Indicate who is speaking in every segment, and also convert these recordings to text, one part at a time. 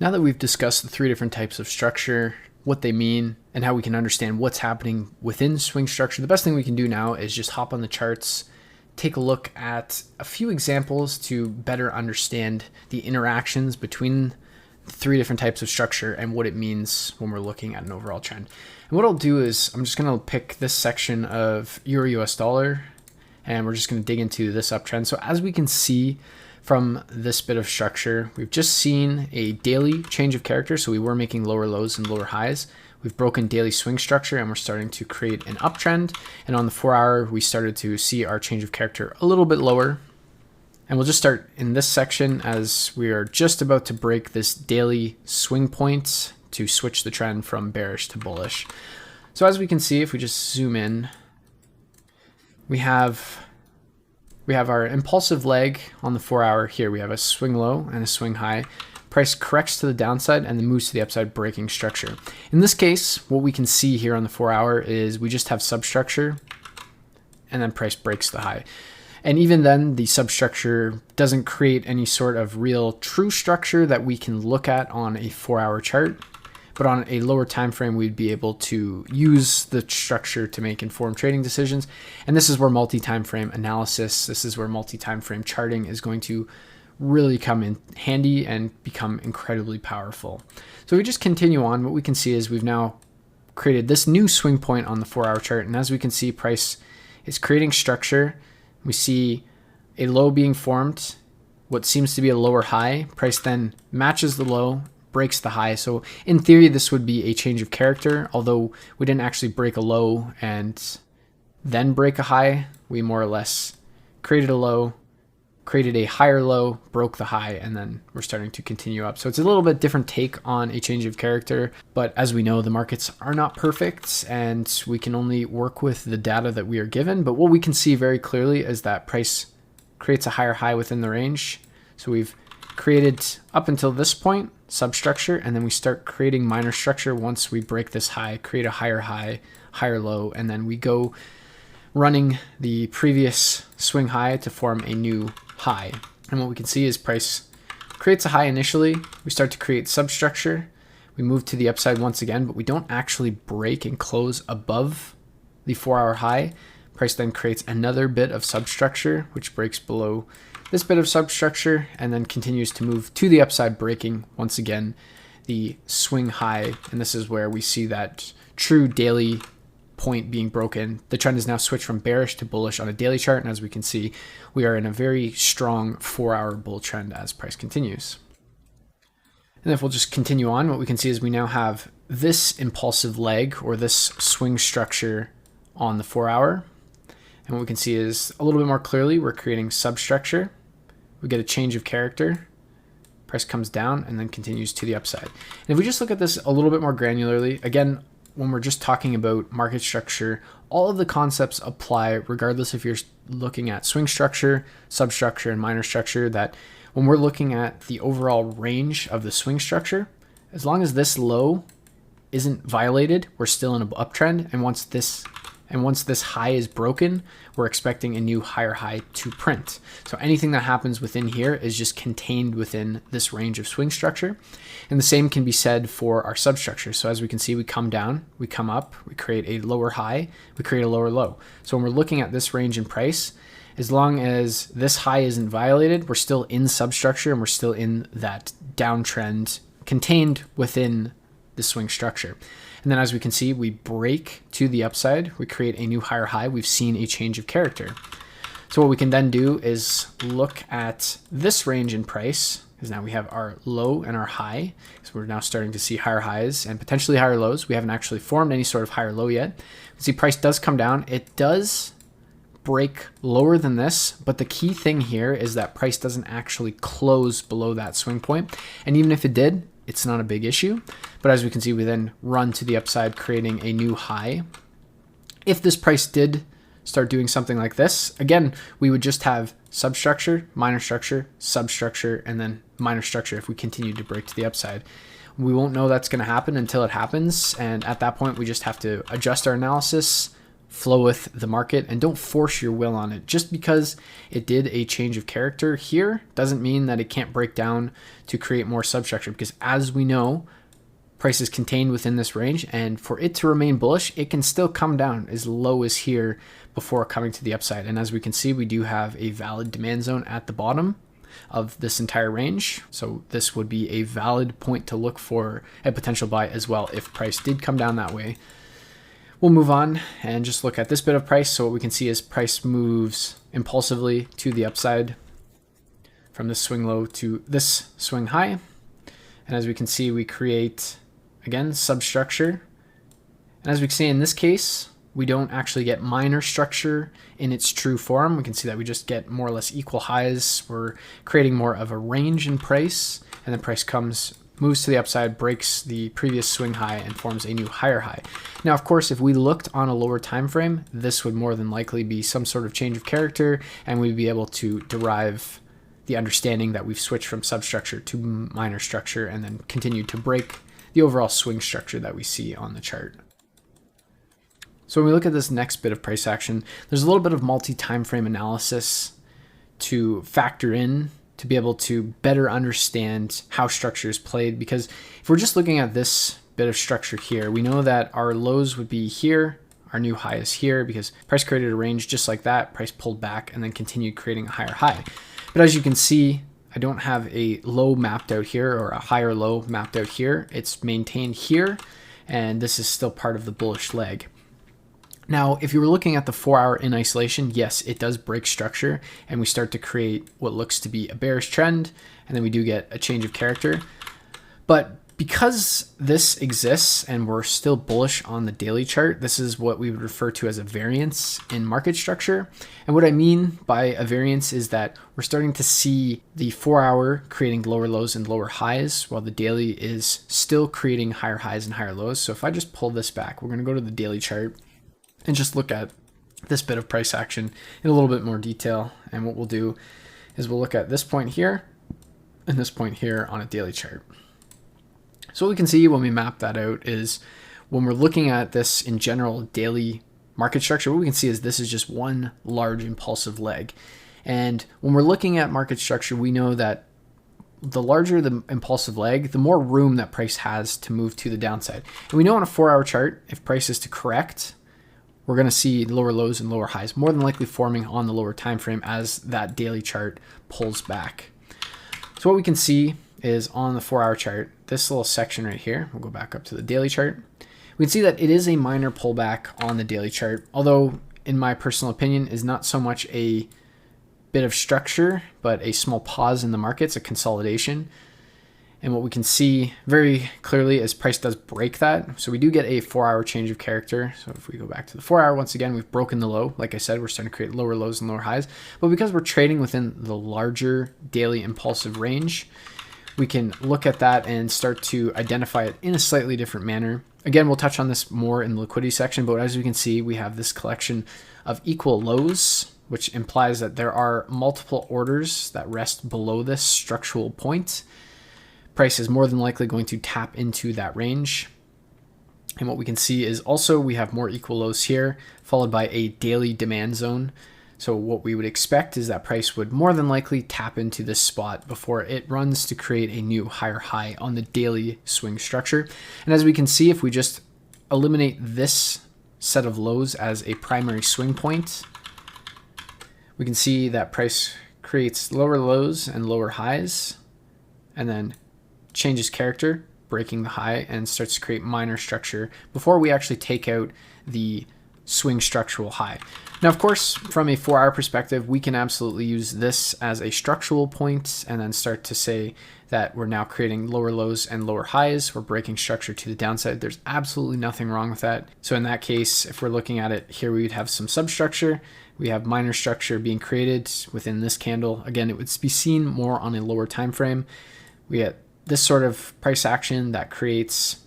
Speaker 1: Now that we've discussed the three different types of structure, what they mean, and how we can understand what's happening within swing structure, the best thing we can do now is just hop on the charts, take a look at a few examples to better understand the interactions between the three different types of structure and what it means when we're looking at an overall trend. And what I'll do is I'm just going to pick this section of Euro US dollar, and we're just going to dig into this uptrend. So as we can see from this bit of structure, we've just seen a daily change of character. So we were making lower lows and lower highs. We've broken daily swing structure and we're starting to create an uptrend. And on the 4-hour, we started to see our change of character a little bit lower. And we'll just start in this section as we are just about to break this daily swing point to switch the trend from bearish to bullish. So as we can see, if we just zoom in, we have our impulsive leg on the 4-hour here. We have a swing low and a swing high. Price corrects to the downside and then moves to the upside, breaking structure. In this case, what we can see here on the 4-hour is we just have substructure and then price breaks the high. And even then, the substructure doesn't create any sort of real true structure that we can look at on a 4-hour chart. But on a lower time frame, we'd be able to use the structure to make informed trading decisions. And this is where multi-time frame analysis, this is where multi-time frame charting is going to really come in handy and become incredibly powerful. So we just continue on. What we can see is we've now created this new swing point on the 4-hour chart. And as we can see, price is creating structure. We see a low being formed, what seems to be a lower high. Price then matches the low, breaks the high. So in theory, this would be a change of character, although we didn't actually break a low and then break a high. We more or less created a low, created a higher low, broke the high, and then we're starting to continue up. So it's a little bit different take on a change of character, but as we know, the markets are not perfect and we can only work with the data that we are given. But what we can see very clearly is that price creates a higher high within the range. So we've created up until this point substructure, and then we start creating minor structure once we break this high, create a higher high, higher low, and then we go running the previous swing high to form a new high. And what we can see is price creates a high initially, we start to create substructure, we move to the upside once again, but we don't actually break and close above the 4-hour high. Price then creates another bit of substructure, which breaks below this bit of substructure and then continues to move to the upside, breaking once again the swing high. And this is where we see that true daily point being broken. The trend is now switched from bearish to bullish on a daily chart. And as we can see, we are in a very strong 4-hour bull trend as price continues. And if we'll just continue on, what we can see is we now have this impulsive leg or this swing structure on the 4-hour. And what we can see is a little bit more clearly, we're creating substructure. We get a change of character. Price comes down and then continues to the upside. And if we just look at this a little bit more granularly, again, when we're just talking about market structure, all of the concepts apply regardless if you're looking at swing structure, substructure, and minor structure, that when we're looking at the overall range of the swing structure, as long as this low isn't violated, we're still in an uptrend. And once this high is broken, we're expecting a new higher high to print. So anything that happens within here is just contained within this range of swing structure. And the same can be said for our substructure. So as we can see, we come down, we come up, we create a lower high, we create a lower low. So when we're looking at this range in price, as long as this high isn't violated, we're still in substructure and we're still in that downtrend contained within the swing structure. And then as we can see, we break to the upside, we create a new higher high, we've seen a change of character. So what we can then do is look at this range in price, because now we have our low and our high. So we're now starting to see higher highs and potentially higher lows. We haven't actually formed any sort of higher low yet. You can see price does come down. It does break lower than this, but the key thing here is that price doesn't actually close below that swing point. And even if it did, it's not a big issue. But as we can see, we then run to the upside, creating a new high. If this price did start doing something like this, again, we would just have substructure, minor structure, substructure, and then minor structure if we continue to break to the upside. We won't know that's going to happen until it happens. And at that point, we just have to adjust our analysis, flow with the market and don't force your will on it. Just because it did a change of character here doesn't mean that it can't break down to create more substructure, because as we know, price is contained within this range, and for it to remain bullish, it can still come down as low as here before coming to the upside. And as we can see, we do have a valid demand zone at the bottom of this entire range. So this would be a valid point to look for a potential buy as well if price did come down that way. We'll move on and just look at this bit of price. So what we can see is price moves impulsively to the upside from this swing low to this swing high. And as we can see, we create, again, substructure. And as we can see in this case, we don't actually get minor structure in its true form. We can see that we just get more or less equal highs. We're creating more of a range in price, and then price moves to the upside, breaks the previous swing high, and forms a new higher high. Now, of course, if we looked on a lower time frame, this would more than likely be some sort of change of character, and we'd be able to derive the understanding that we've switched from substructure to minor structure and then continued to break the overall swing structure that we see on the chart. So when we look at this next bit of price action, there's a little bit of multi-time frame analysis to factor in to be able to better understand how structure is played. Because if we're just looking at this bit of structure here, we know that our lows would be here, our new high is here, because price created a range just like that, price pulled back and then continued creating a higher high. But as you can see, I don't have a low mapped out here or a higher low mapped out here. It's maintained here, and this is still part of the bullish leg. Now, if you were looking at the 4 hour in isolation, yes, it does break structure and we start to create what looks to be a bearish trend, and then we do get a change of character. But because this exists and we're still bullish on the daily chart, this is what we would refer to as a variance in market structure. And what I mean by a variance is that we're starting to see the 4 hour creating lower lows and lower highs, while the daily is still creating higher highs and higher lows. So if I just pull this back, we're going to go to the daily chart and just look at this bit of price action in a little bit more detail. And what we'll do is we'll look at this point here and this point here on a daily chart. So what we can see when we map that out is when we're looking at this in general daily market structure, what we can see is this is just one large impulsive leg. And when we're looking at market structure, we know that the larger the impulsive leg, the more room that price has to move to the downside. And we know on a 4 hour chart, if price is to correct, we're going to see lower lows and lower highs, more than likely forming on the lower time frame as that daily chart pulls back. So what we can see is on the 4 hour chart, this little section right here, we'll go back up to the daily chart. We can see that it is a minor pullback on the daily chart, although in my personal opinion is not so much a bit of structure, but a small pause in the market. It's a consolidation. And what we can see very clearly is price does break that. So we do get a 4 hour change of character. So if we go back to the 4 hour, once again, we've broken the low. Like I said, we're starting to create lower lows and lower highs. But because we're trading within the larger daily impulsive range, we can look at that and start to identify it in a slightly different manner. Again, we'll touch on this more in the liquidity section, but as you can see, we have this collection of equal lows, which implies that there are multiple orders that rest below this structural point. Price is more than likely going to tap into that range. And what we can see is also we have more equal lows here, followed by a daily demand zone. So what we would expect is that price would more than likely tap into this spot before it runs to create a new higher high on the daily swing structure. And as we can see, if we just eliminate this set of lows as a primary swing point, we can see that price creates lower lows and lower highs, and then changes character, breaking the high, and starts to create minor structure before we actually take out the swing structural high. Now, of course, from a 4 hour perspective, we can absolutely use this as a structural point and then start to say that we're now creating lower lows and lower highs. We're breaking structure to the downside. There's absolutely nothing wrong with that. So in that case, if we're looking at it here, we would have some substructure. We have minor structure being created within this candle. Again, it would be seen more on a lower time frame. We get this sort of price action that creates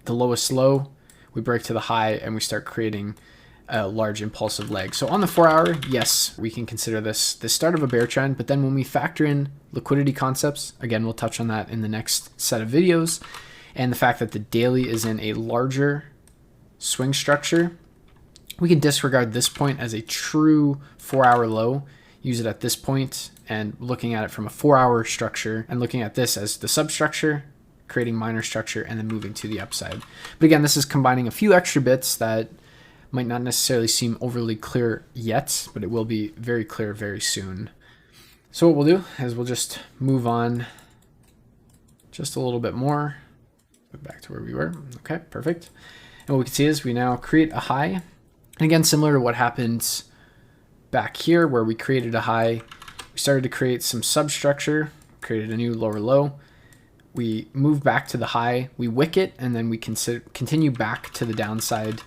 Speaker 1: the lowest low. We break to the high and we start creating a large impulsive leg. So on the 4 hour, yes, we can consider this the start of a bear trend. But then when we factor in liquidity concepts, again, we'll touch on that in the next set of videos, and the fact that the daily is in a larger swing structure, We can disregard this point as a true 4-hour low, use it at this point, and looking at it from a 4-hour structure and looking at this as the substructure, creating minor structure, and then moving to the upside. But again, this is combining a few extra bits that might not necessarily seem overly clear yet, but it will be very clear very soon. So what we'll do is we'll just move on just a little bit more. Go back to where we were. Okay, perfect. And what we can see is we now create a high. And again, similar to what happened back here where we created a high, we started to create some substructure, created a new lower low. We move back to the high, we wick it, and then we continue back to the downside,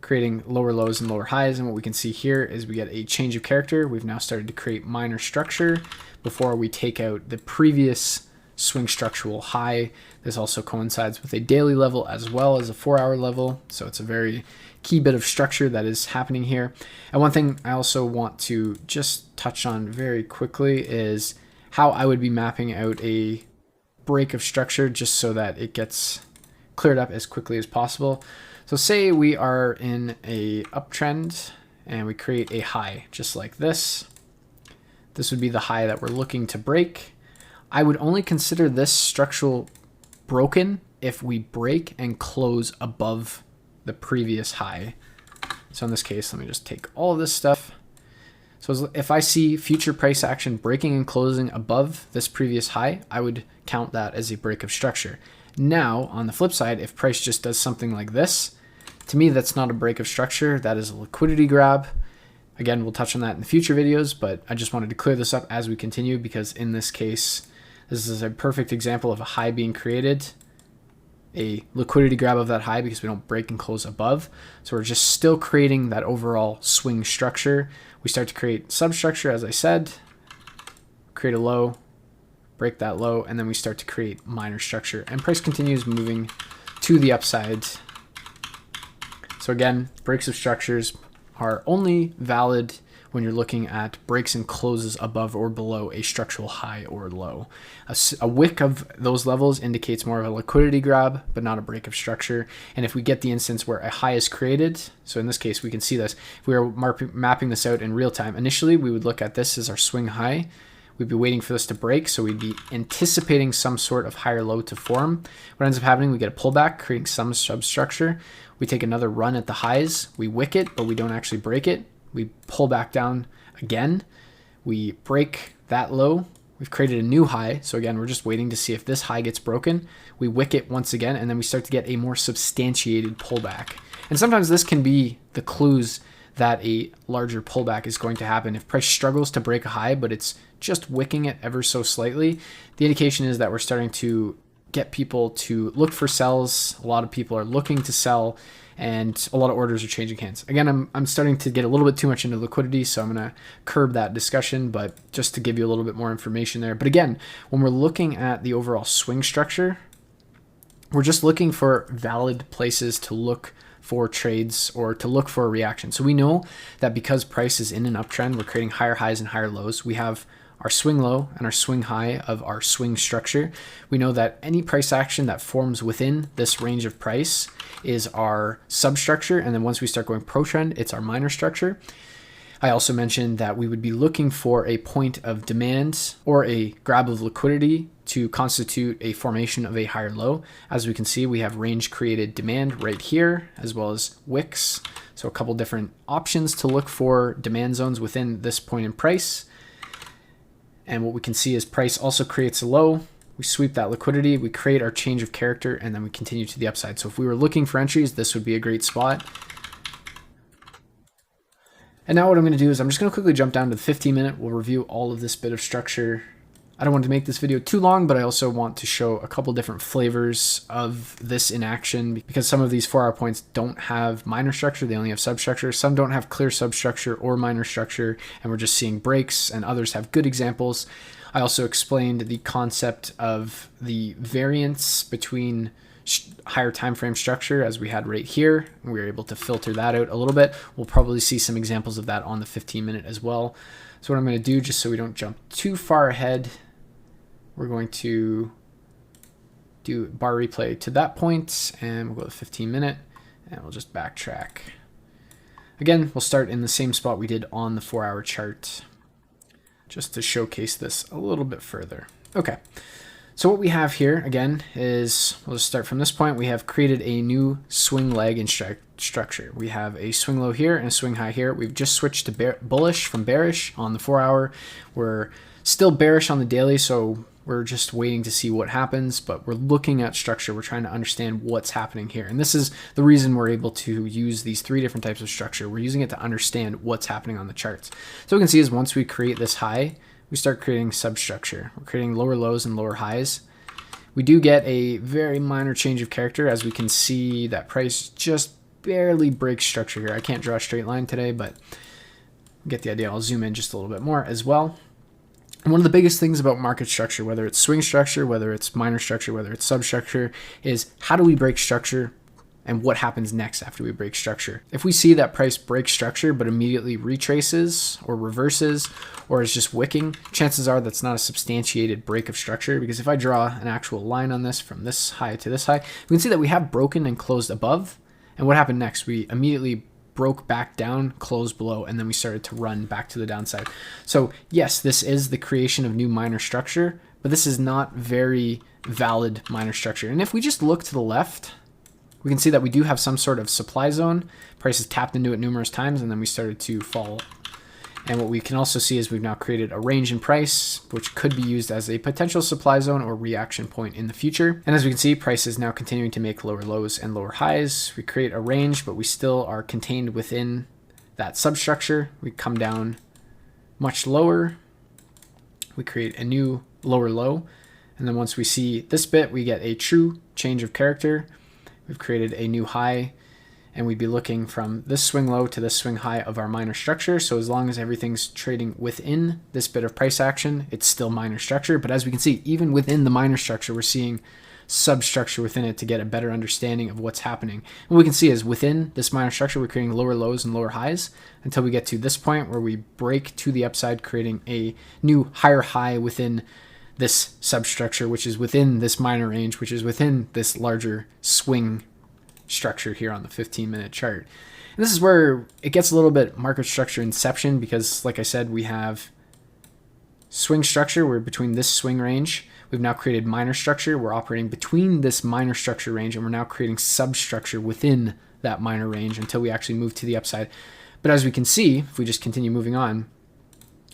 Speaker 1: creating lower lows and lower highs. And what we can see here is we get a change of character. We've now started to create minor structure before we take out the previous swing structural high. This also coincides with a daily level as well as a 4-hour level. So it's a very key bit of structure that is happening here. And one thing I also want to just touch on very quickly is how I would be mapping out a break of structure just so that it gets cleared up as quickly as possible. So say we are in a uptrend and we create a high just like this. This would be the high that we're looking to break. I would only consider this structural broken if we break and close above the previous high. So in this case, let me just take all of this stuff. So if I see future price action breaking and closing above this previous high, I would count that as a break of structure. Now, on the flip side, if price just does something like this, to me, that's not a break of structure. That is a liquidity grab. Again, we'll touch on that in the future videos, but I just wanted to clear this up as we continue because in this case, this is a perfect example of a high being created, a liquidity grab of that high because we don't break and close above. So we're just still creating that overall swing structure. We start to create substructure, as I said, create a low, break that low, and then we start to create minor structure. And price continues moving to the upside. So again, breaks of structures are only valid when you're looking at breaks and closes above or below a structural high or low. A wick of those levels indicates more of a liquidity grab, but not a break of structure. And if we get the instance where a high is created, so in this case, we can see this. If we are mapping this out in real time, initially we would look at this as our swing high. We'd be waiting for this to break, so we'd be anticipating some sort of higher low to form. What ends up happening, we get a pullback, creating some substructure. We take another run at the highs, we wick it, but we don't actually break it. We pull back down again. We break that low. We've created a new high. So again, we're just waiting to see if this high gets broken. We wick it once again, and then we start to get a more substantiated pullback. And sometimes this can be the clues that a larger pullback is going to happen. If price struggles to break a high, but it's just wicking it ever so slightly, the indication is that we're starting to get people to look for sells. A lot of people are looking to sell, and a lot of orders are changing hands. Again, I'm starting to get a little bit too much into liquidity, so I'm going to curb that discussion, but just to give you a little bit more information there. But again, when we're looking at the overall swing structure, we're just looking for valid places to look for trades or to look for a reaction. So we know that because price is in an uptrend, we're creating higher highs and higher lows. We have our swing low and our swing high of our swing structure. We know that any price action that forms within this range of price is our substructure. And then once we start going pro trend, it's our minor structure. I also mentioned that we would be looking for a point of demand or a grab of liquidity to constitute a formation of a higher low. As we can see, we have range created demand right here, as well as wicks. So a couple different options to look for demand zones within this point in price. And what we can see is price also creates a low. We sweep that liquidity, we create our change of character, and then we continue to the upside. So if we were looking for entries, this would be a great spot. And now what I'm going to do is I'm just going to quickly jump down to the 15-minute. We'll review all of this bit of structure. I don't want to make this video too long, but I also want to show a couple different flavors of this in action because some of these 4-hour points don't have minor structure. They only have substructure. Some don't have clear substructure or minor structure, and we're just seeing breaks, and others have good examples. I also explained the concept of the variance between higher time frame structure as we had right here. We were able to filter that out a little bit. We'll probably see some examples of that on the 15-minute as well. So what I'm going to do, just so we don't jump too far ahead, we're going to do bar replay to that point, and we'll go to 15-minute, and we'll just backtrack Again, we'll start in the same spot we did on the 4-hour chart, just to showcase this a little bit further. Okay, so what we have here, again, is, we'll just start from this point. We have created a new swing leg and structure. We have a swing low here and a swing high here. We've just switched to bullish from bearish on the 4-hour. We're still bearish on the daily, so we're just waiting to see what happens, but we're looking at structure. We're trying to understand what's happening here. And this is the reason we're able to use these 3 different types of structure. We're using it to understand what's happening on the charts. So we can see is once we create this high, we start creating substructure. We're creating lower lows and lower highs. We do get a very minor change of character, as we can see that price just barely breaks structure here. I can't draw a straight line today, but get the idea. I'll zoom in just a little bit more as well. And one of the biggest things about market structure, whether it's swing structure, whether it's minor structure, whether it's substructure, is how do we break structure and what happens next after we break structure. If we see that price breaks structure but immediately retraces or reverses or is just wicking, chances are that's not a substantiated break of structure, because if I draw an actual line on this from this high to this high, we can see that we have broken and closed above. And what happened next? We immediately broke back down, closed below, and then we started to run back to the downside. So yes, this is the creation of new minor structure, but this is not very valid minor structure. And if we just look to the left, we can see that we do have some sort of supply zone. Prices tapped into it numerous times, and then we started to fall. And what we can also see is we've now created a range in price, which could be used as a potential supply zone or reaction point in the future. And as we can see, price is now continuing to make lower lows and lower highs. We create a range, but we still are contained within that substructure. We come down much lower. We create a new lower low. And then once we see this bit, we get a true change of character. We've created a new high, and we'd be looking from this swing low to this swing high of our minor structure. So as long as everything's trading within this bit of price action, it's still minor structure. But as we can see, even within the minor structure, we're seeing substructure within it to get a better understanding of what's happening. And what we can see is within this minor structure, we're creating lower lows and lower highs until we get to this point where we break to the upside, creating a new higher high within this substructure, which is within this minor range, which is within this larger swing structure here on the 15-minute chart. And this is where it gets a little bit market structure inception, because like I said, we have swing structure. We're between this swing range. We've now created minor structure. We're operating between this minor structure range, and we're now creating substructure within that minor range until we actually move to the upside. But as we can see, if we just continue moving on,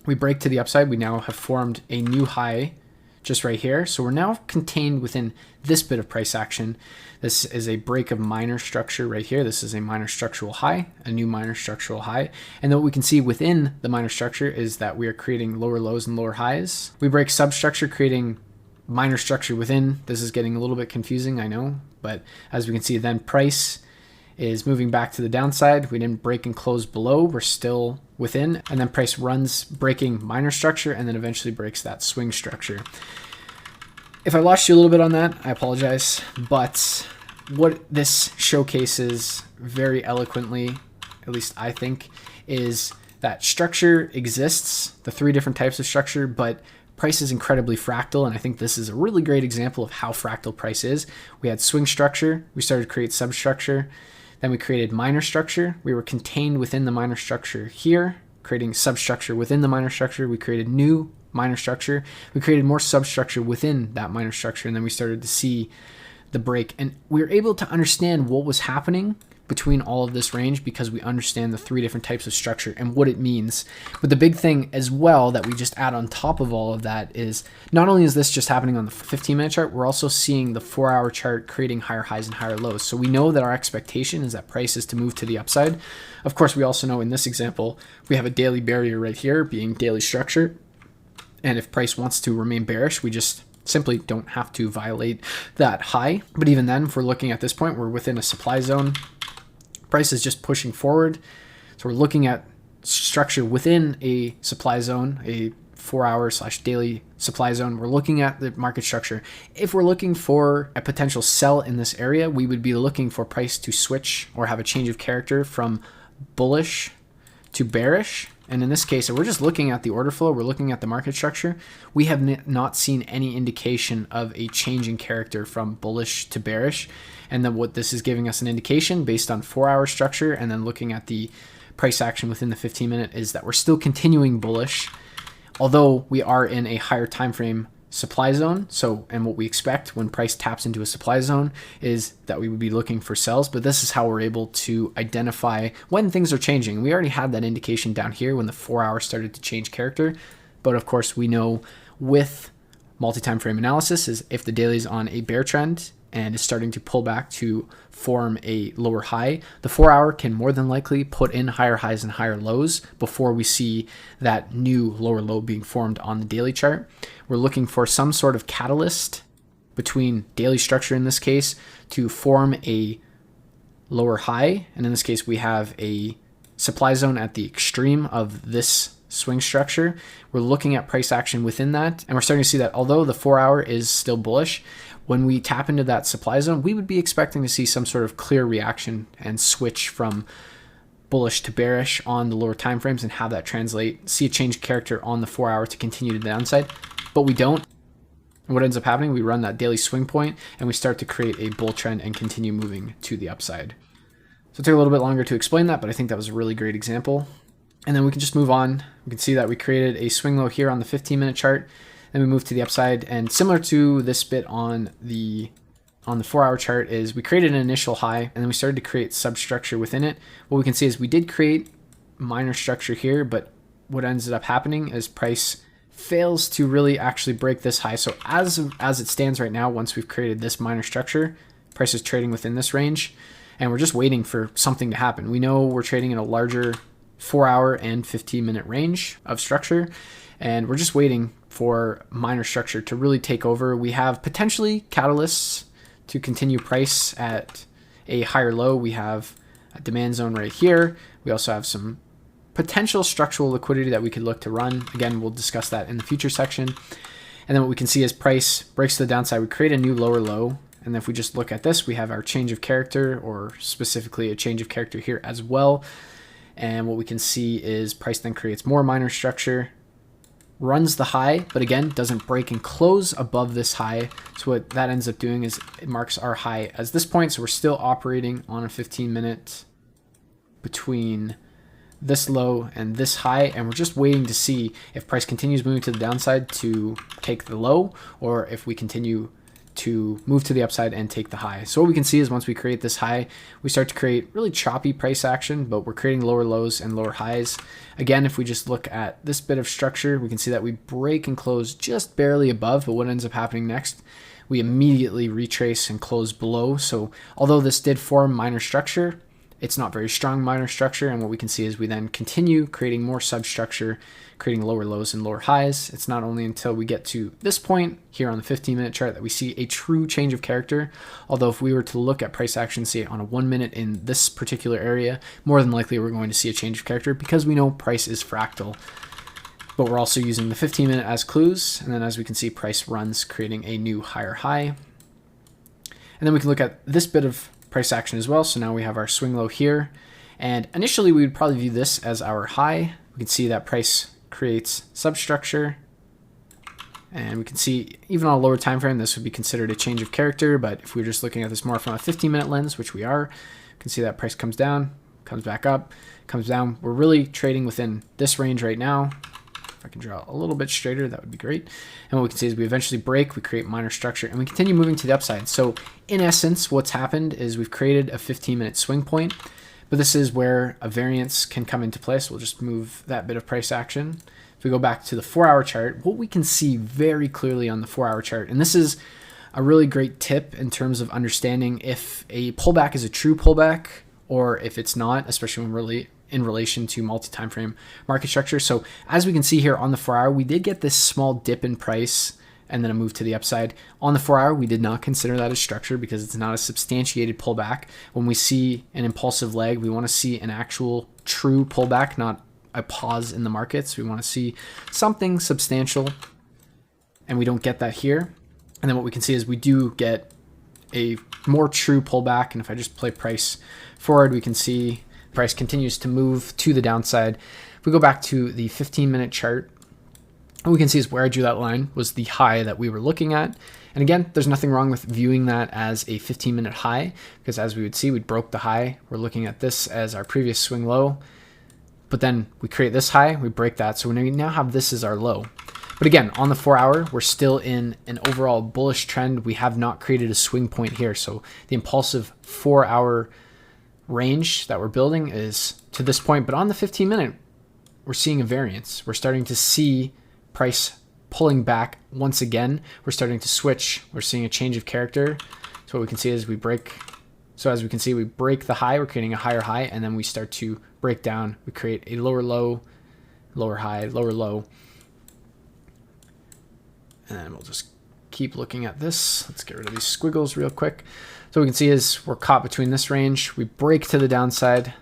Speaker 1: we break to the upside. We now have formed a new high just right here. So we're now contained within this bit of price action. This is a break of minor structure right here. This is a minor structural high, a new minor structural high. And then what we can see within the minor structure is that we are creating lower lows and lower highs. We break substructure, creating minor structure within. This is getting a little bit confusing, I know, but as we can see, then price is moving back to the downside. We didn't break and close below. We're still within, and then price runs breaking minor structure and then eventually breaks that swing structure. If I lost you a little bit on that, I apologize, but what this showcases very eloquently, at least I think, is that structure exists, the 3 different types of structure, but price is incredibly fractal, and I think this is a really great example of how fractal price is. We had swing structure, we started to create substructure, then we created minor structure. We were contained within the minor structure here, creating substructure within the minor structure. We created new minor structure. We created more substructure within that minor structure, and then we started to see the break. And we were able to understand what was happening between all of this range because we understand the 3 different types of structure and what it means. But the big thing as well that we just add on top of all of that is not only is this just happening on the 15-minute chart, we're also seeing the 4-hour chart creating higher highs and higher lows. So we know that our expectation is that price is to move to the upside. Of course, we also know in this example, we have a daily barrier right here being daily structure. And if price wants to remain bearish, we just simply don't have to violate that high. But even then, if we're looking at this point, we're within a supply zone. Price is just pushing forward. So we're looking at structure within a supply zone, a 4-hour/daily supply zone. We're looking at the market structure. If we're looking for a potential sell in this area, we would be looking for price to switch or have a change of character from bullish to bearish. And in this case, if we're just looking at the order flow, we're looking at the market structure, we have not seen any indication of a change in character from bullish to bearish. And then what this is giving us an indication based on 4-hour structure and then looking at the price action within the 15 minute is that we're still continuing bullish, although we are in a higher time frame supply zone. So, and what we expect when price taps into a supply zone is that we would be looking for sells, but this is how we're able to identify when things are changing. We already had that indication down here when the 4 hour started to change character. But of course we know with multi-time frame analysis is if the daily is on a bear trend and is starting to pull back to form a lower high, the 4 hour can more than likely put in higher highs and higher lows before we see that new lower low being formed on the daily chart. We're looking for some sort of catalyst between daily structure in this case to form a lower high. And in this case, we have a supply zone at the extreme of this swing structure. We're looking at price action within that, and we're starting to see that although the 4 hour is still bullish, when we tap into that supply zone, we would be expecting to see some sort of clear reaction and switch from bullish to bearish on the lower time frames and have that translate, see a change of character on the 4 hour to continue to the downside, but we don't. And what ends up happening, we run that daily swing point and we start to create a bull trend and continue moving to the upside. So it took a little bit longer to explain that, but I think that was a really great example. And then we can just move on. We can see that we created a swing low here on the 15-minute chart. Then we move to the upside, and similar to this bit on the 4 hour chart is we created an initial high and then we started to create substructure within it. What we can see is we did create minor structure here, but what ends up happening is price fails to really actually break this high. So as it stands right now, once we've created this minor structure, price is trading within this range and we're just waiting for something to happen. We know we're trading in a larger 4 hour and 15-minute range of structure, and we're just waiting for minor structure to really take over. We have potentially catalysts to continue price at a higher low. We have a demand zone right here. We also have some potential structural liquidity that we could look to run. Again, we'll discuss that in the future section. And then what we can see is price breaks to the downside. We create a new lower low. And if we just look at this, we have our change of character, or specifically a change of character here as well. And what we can see is price then creates more minor structure, runs the high, but again, doesn't break and close above this high. So what that ends up doing is it marks our high as this point. So we're still operating on a 15-minute between this low and this high, and we're just waiting to see if price continues moving to the downside to take the low, or if we continue to move to the upside and take the high. So what we can see is once we create this high, we start to create really choppy price action, but we're creating lower lows and lower highs. Again, if we just look at this bit of structure, we can see that we break and close just barely above, but what ends up happening next, we immediately retrace and close below. So although this did form minor structure, it's not very strong minor structure, and what we can see is we then continue creating more substructure, creating lower lows and lower highs. It's not only until we get to this point here on the 15-minute chart that we see a true change of character, although if we were to look at price action, say on a 1 minute in this particular area, more than likely we're going to see a change of character because we know price is fractal. But we're also using the 15-minute as clues, and then as we can see, price runs, creating a new higher high. And then we can look at this bit of price action as well. So now we have our swing low here, and initially we would probably view this as our high. We can see that price creates substructure, and we can see even on a lower time frame this would be considered a change of character, but if we're just looking at this more from a 15-minute lens, which we are, you can see that price comes down, comes back up, comes down. We're really trading within this range right now. If I can draw a little bit straighter, that would be great. And what we can see is we eventually break, we create minor structure, and we continue moving to the upside. So in essence, what's happened is we've created a 15-minute swing point, but this is where a variance can come into place. We'll just move that bit of price action. If we go back to the 4 hour chart, what we can see very clearly on the 4 hour chart, and this is a really great tip in terms of understanding if a pullback is a true pullback or if it's not, especially when really in relation to multi-time frame market structure. So as we can see here on the 4 hour, we did get this small dip in price and then a move to the upside. On the 4 hour, we did not consider that a structure because it's not a substantiated pullback. When we see an impulsive leg, we want to see an actual true pullback, not a pause in the markets. We want to see something substantial, and we don't get that here. And then what we can see is we do get a more true pullback, and if I just play price forward, we can see price continues to move to the downside. If we go back to the 15-minute chart, what we can see is where I drew that line was the high that we were looking at. And again, there's nothing wrong with viewing that as a 15-minute high, because as we would see, we broke the high. We're looking at this as our previous swing low. but then we create this high, we break that. So we now have this as our low. But again, on the 4 hour, we're still in an overall bullish trend. We have not created a swing point here. So the impulsive 4 hour range that we're building is to this point. But on the 15 minute, we're seeing a variance. We're starting to see price pulling back once again. We're starting to switch. We're seeing a change of character. So what we can see is we break. So as we can see, we break the high, we're creating a higher high, and then we start to break down. We create a lower low, lower high, lower low. And then we'll just keep looking at this. Let's get rid of these squiggles real quick. So what we can see is we're caught between this range. We break to the downside.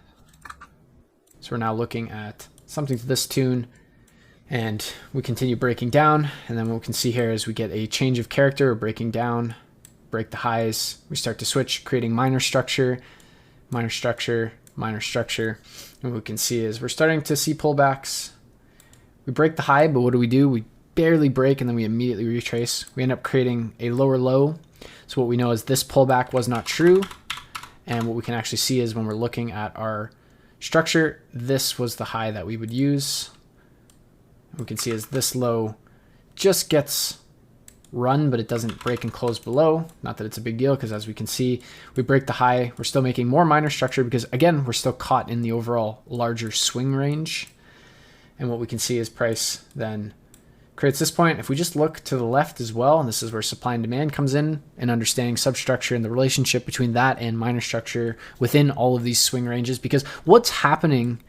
Speaker 1: So we're now looking at something to this tune, and we continue breaking down. And then what we can see here is we get a change of character. We're breaking down, break the highs. We start to switch, creating minor structure, minor structure, minor structure. And what we can see is we're starting to see pullbacks. We break the high, but what do? We barely break, and then we immediately retrace. We end up creating a lower low. So what we know is this pullback was not true. And what we can actually see is when we're looking at our structure, this was the high that we would use. We can see as this low just gets run, but it doesn't break and close below. Not that it's a big deal, because as we can see, we break the high. We're still making more minor structure because, again, we're still caught in the overall larger swing range. And what we can see is price then creates this point. If we just look to the left as well, and this is where supply and demand comes in, and understanding substructure and the relationship between that and minor structure within all of these swing ranges, because what's happening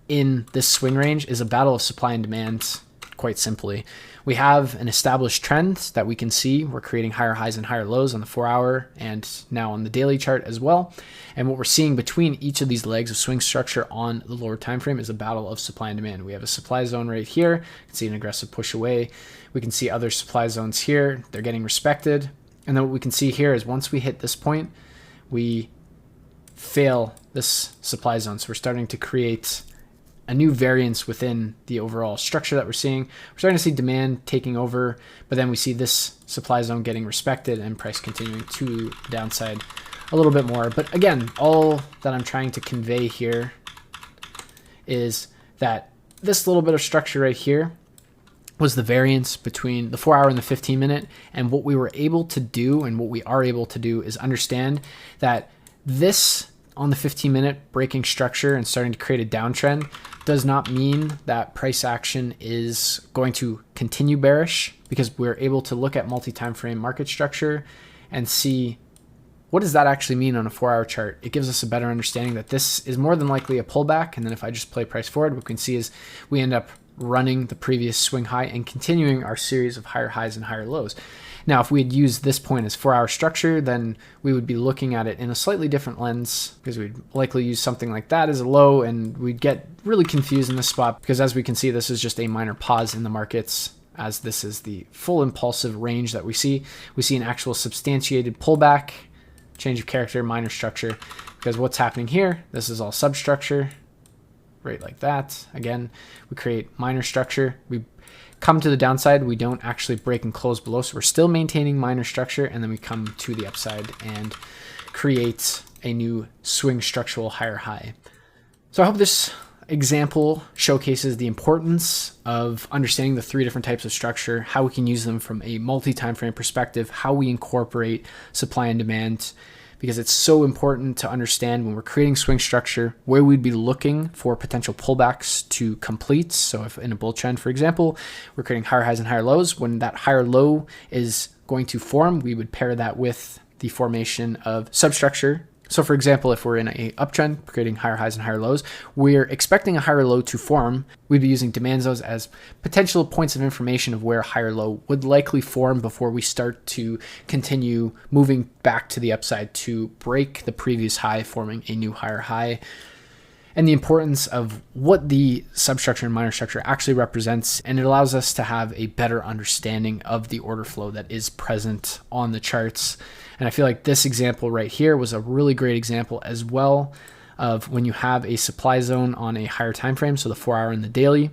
Speaker 1: in this swing range is a battle of supply and demand, quite simply. We have an established trend that we can see. We're creating higher highs and higher lows on the 4 hour and now on the daily chart as well. And what we're seeing between each of these legs of swing structure on the lower time frame is a battle of supply and demand. We have a supply zone right here. You can see an aggressive push away. We can see other supply zones here. They're getting respected. And then what we can see here is once we hit this point, we fail this supply zone. So we're starting to create a new variance within the overall structure that we're seeing. We're starting to see demand taking over, but then we see this supply zone getting respected and price continuing to the downside a little bit more. But again, all that I'm trying to convey here is that this little bit of structure right here was the variance between the 4 hour and the 15 minute. And what we were able to do, and what we are able to do, is understand that this on the 15 minute breaking structure and starting to create a downtrend does not mean that price action is going to continue bearish, because we're able to look at multi-time frame market structure and see what does that actually mean on a 4 hour chart. It gives us a better understanding that this is more than likely a pullback. And then if I just play price forward, what we can see is we end up running the previous swing high and continuing our series of higher highs and higher lows. Now, if we had used this point as 4 hour structure, then we would be looking at it in a slightly different lens, because we'd likely use something like that as a low, and we'd get really confused in this spot, because as we can see, this is just a minor pause in the markets, as this is the full impulsive range that we see. We see an actual substantiated pullback, change of character, minor structure, because what's happening here, this is all substructure, right like that. Again, we create minor structure. We come to the downside, we don't actually break and close below, so we're still maintaining minor structure, and then we come to the upside and create a new swing structural higher high. So I hope this example showcases the importance of understanding the 3 different types of structure, how we can use them from a multi-time frame perspective, how we incorporate supply and demand, because it's so important to understand when we're creating swing structure where we'd be looking for potential pullbacks to complete. So if in a bull trend, for example, we're creating higher highs and higher lows, when that higher low is going to form, we would pair that with the formation of substructure. So for example, if we're in a uptrend, creating higher highs and higher lows, we're expecting a higher low to form. We'd be using demand zones as potential points of information of where a higher low would likely form before we start to continue moving back to the upside to break the previous high, forming a new higher high. And the importance of what the substructure and minor structure actually represents, and it allows us to have a better understanding of the order flow that is present on the charts. And I feel like this example right here was a really great example as well of when you have a supply zone on a higher time frame, so the 4 hour and the daily, and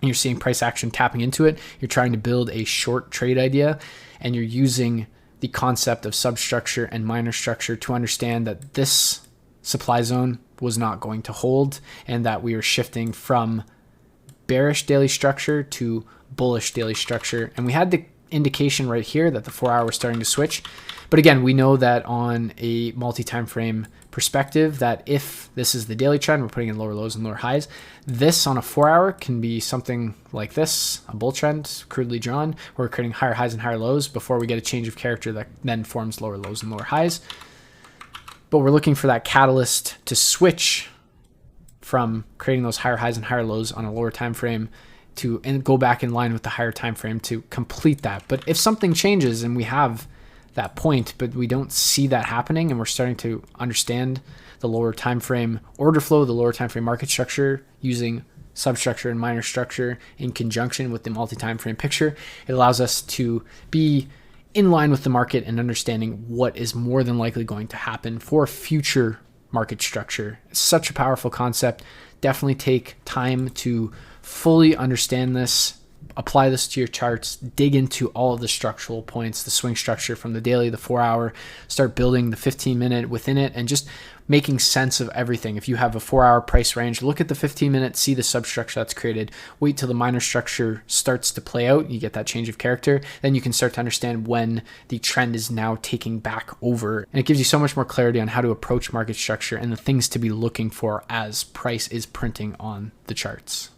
Speaker 1: you're seeing price action tapping into it. You're trying to build a short trade idea, and you're using the concept of substructure and minor structure to understand that this supply zone was not going to hold and that we were shifting from bearish daily structure to bullish daily structure. And we had the indication right here that the 4 hour was starting to switch. But again, we know that on a multi-time frame perspective, that if this is the daily trend, we're putting in lower lows and lower highs. This on a 4 hour can be something like this, a bull trend crudely drawn, where we're creating higher highs and higher lows before we get a change of character that then forms lower lows and lower highs. But we're looking for that catalyst to switch from creating those higher highs and higher lows on a lower time frame to and go back in line with the higher time frame to complete that. But if something changes and we have that point, but we don't see that happening, and we're starting to understand the lower time frame order flow, the lower time frame market structure using substructure and minor structure in conjunction with the multi-time frame picture, it allows us to be in line with the market and understanding what is more than likely going to happen for future market structure. It's such a powerful concept. Definitely take time to fully understand this, apply this to your charts, dig into all of the structural points, the swing structure from the daily, the 4 hour, start building the 15-minute within it, and just making sense of everything. If you have a 4 hour price range, look at the 15-minute, see the substructure that's created, wait till the minor structure starts to play out, you get that change of character, then you can start to understand when the trend is now taking back over. And it gives you so much more clarity on how to approach market structure and the things to be looking for as price is printing on the charts.